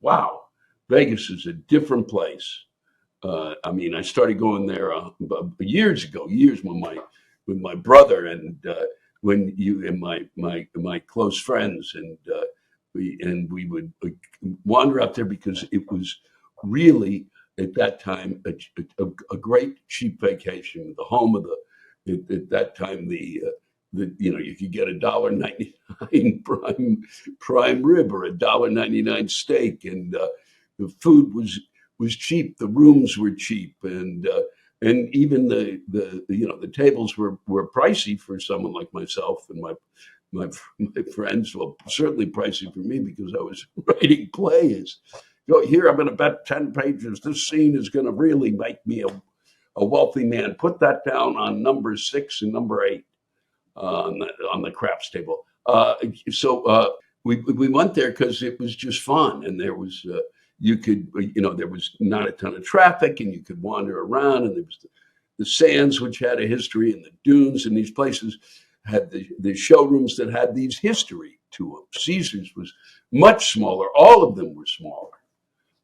wow, Vegas is a different place. I mean, I started going there years ago, years with my brother and when you and my close friends, and we would wander out there because it was really at that time a great cheap vacation. The home of at that time the you could get $1.99 prime rib or $1.99 steak, and the food was cheap. The rooms were cheap, and even the tables were pricey for someone like myself and my friends. Well, certainly pricey for me because I was writing plays. Go here, I'm going to bet 10 pages. This scene is going to really make me a wealthy man. Put that down on number 6 and number 8 on the craps table. So we went there because it was just fun, and there was you could there was not a ton of traffic, and you could wander around, and there was the sands, which had a history, and the dunes, and these places had the showrooms that had these history to them. Caesars was much smaller. All of them were smaller,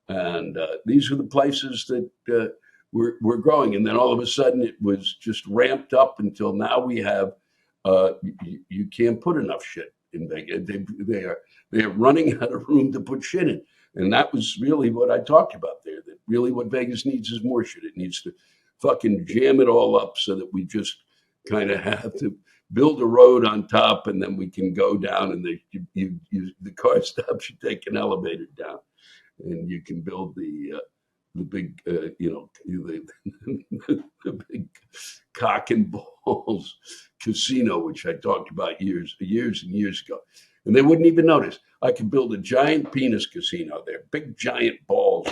and these were the places that were growing. And then all of a sudden, it was just ramped up until now we have. You can't put enough shit in Vegas. They are running out of room to put shit in, and that was really what I talked about there. That really what Vegas needs is more shit. It needs to fucking jam it all up so that we just kind of have to build a road on top, and then we can go down, and the car stops. You take an elevator down, and you can build the big, the big cock and balls casino, which I talked about years and years ago. And they wouldn't even notice. I could build a giant penis casino there, big giant balls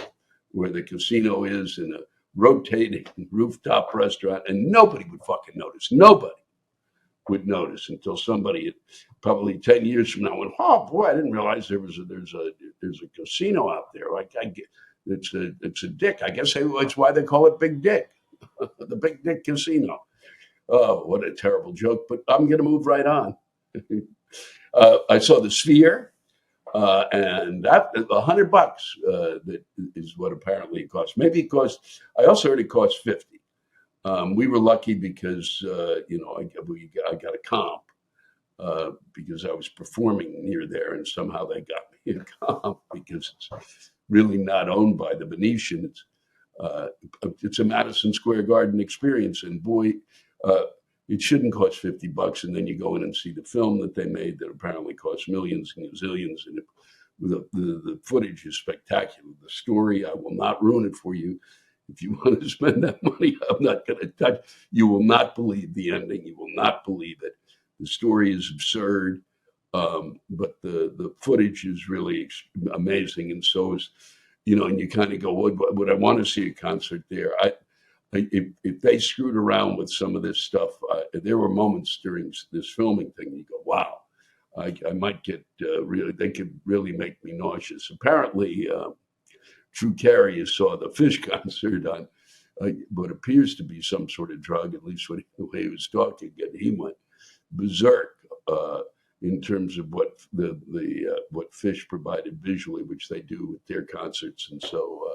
where the casino is, in a rotating rooftop restaurant, and nobody would fucking notice. Nobody would notice until somebody, probably 10 years from now, went, "Oh boy, I didn't realize there's a casino out there. Like I get, it's a dick. I guess that's why they call it Big Dick, the Big Dick Casino." Oh, what a terrible joke! But I'm going to move right on. I saw the Sphere, and that $100 that is what apparently it costs. Maybe it cost. I also heard it cost 50. We were lucky because I got a comp because I was performing near there, and somehow they got me a comp because it's really not owned by the Venetian. It's a Madison Square Garden experience, and boy, it shouldn't cost $50. And then you go in and see the film that they made that apparently cost millions and zillions, and the footage is spectacular. The story, I will not ruin it for you. If you want to spend that money, I'm not going to touch. You will not believe the ending. You will not believe it. The story is absurd, but the footage is really amazing, and so is, and you kind of go, would I want to see a concert there? If they screwed around with some of this stuff, there were moments during this filming thing, you go, wow, I might get really, they could really make me nauseous. Apparently, Drew Carey saw the Fish concert on what appears to be some sort of drug, at least the way he was talking, and he went berserk in terms of what what Fish provided visually, which they do with their concerts, and so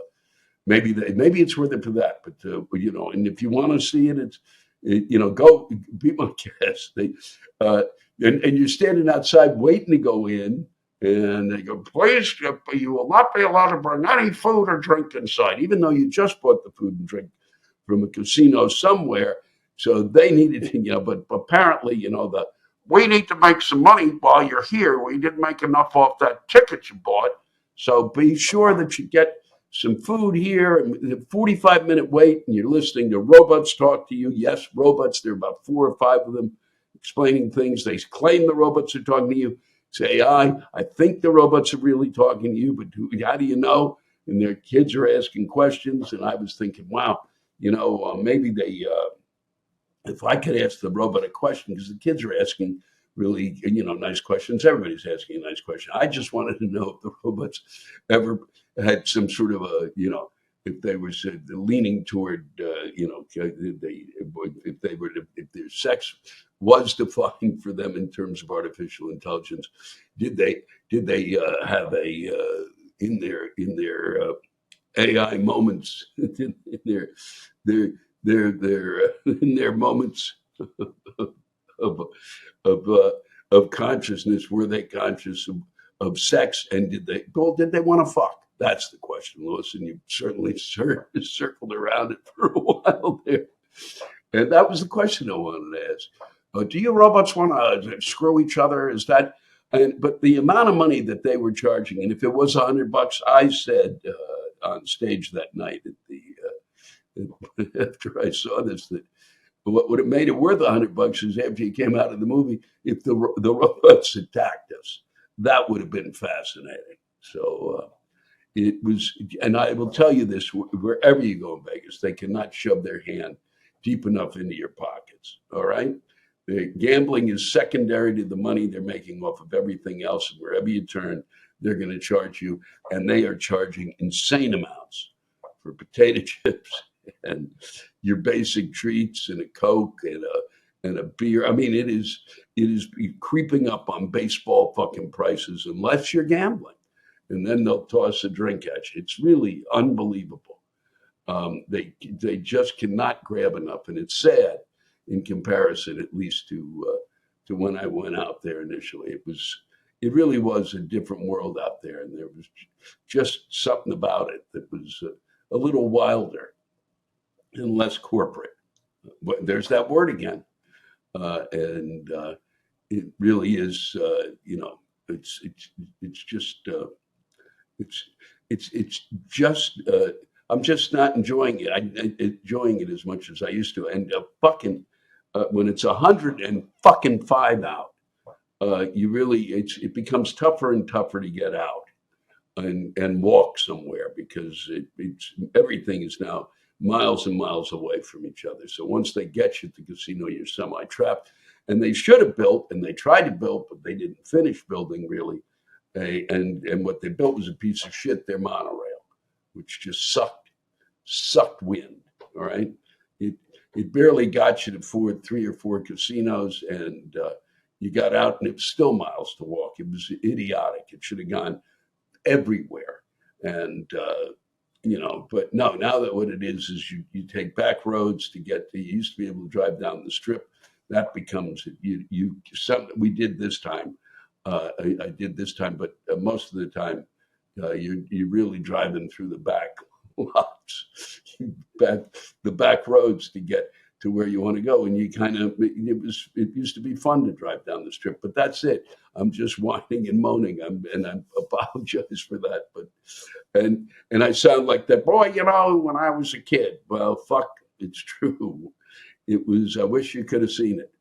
maybe it's worth it for that. But and if you want to see it, go be my guest. And you're standing outside waiting to go in. And they go, "Please, you will not be allowed to bring any food or drink inside," even though you just bought the food and drink from a casino somewhere. So they needed to, but apparently, we need to make some money while you're here. We didn't make enough off that ticket you bought. So be sure that you get some food here. And a 45-minute wait, and you're listening to robots talk to you. Yes, robots. There are about 4 or 5 of them explaining things. They claim the robots are talking to you. It's AI. I think the robots are really talking to you, but how do you know? And their kids are asking questions. And I was thinking, wow, maybe if I could ask the robot a question, because the kids are asking really, nice questions. Everybody's asking a nice question. I just wanted to know if the robots ever had some sort of if they were leaning toward, if their sex was defined for them in terms of artificial intelligence, did they have a in their AI moments, in in their moments of of uh, of consciousness. Were they conscious of sex, and did they want to fuck? That's the question, Lewis. And you certainly circled around it for a while there. And that was the question I wanted to ask. Do you robots want to screw each other? Is that? But the amount of money that they were charging, and if it was $100, I said on stage that night at the after I saw this, that what would have made it worth $100 is after he came out of the movie, if the robots attacked us, that would have been fascinating. So it was, and I will tell you this: wherever you go in Vegas, they cannot shove their hand deep enough into your pockets. All right, the gambling is secondary to the money they're making off of everything else, and wherever you turn, they're going to charge you, and they are charging insane amounts for potato chips and your basic treats and a Coke and a beer. I mean, it is creeping up on baseball fucking prices unless you're gambling, and then they'll toss a drink at you. It's really unbelievable. They just cannot grab enough, and it's sad in comparison, at least to when I went out there initially. It really was a different world out there, and there was just something about it that was a little wilder and less corporate. But there's that word again, and it really is. It's just it's just. I'm just not enjoying it. Enjoying it as much as I used to. And fucking when it's 105 out, it becomes tougher and tougher to get out and walk somewhere because it's everything is now miles and miles away from each other. So once they get you at the casino, you're semi-trapped. And they should have built, and they tried to build, but they didn't finish building really. And what they built was a piece of shit. Their monorail, which just sucked wind. All right, it barely got you to 3 or 4 casinos, and you got out, and it was still miles to walk. It was idiotic. It should have gone everywhere, and but no. Now that what it is you take back roads to get to. You used to be able to drive down the strip. That becomes something we did this time. I did this time, but most of the time you're really driving through the back lots, the back roads to get to where you want to go. And you it used to be fun to drive down the strip, but that's it. I'm just whining and moaning. I apologize for that, but and I sound like that boy, when I was a kid. Well, fuck, it's true. It was. I wish you could have seen it.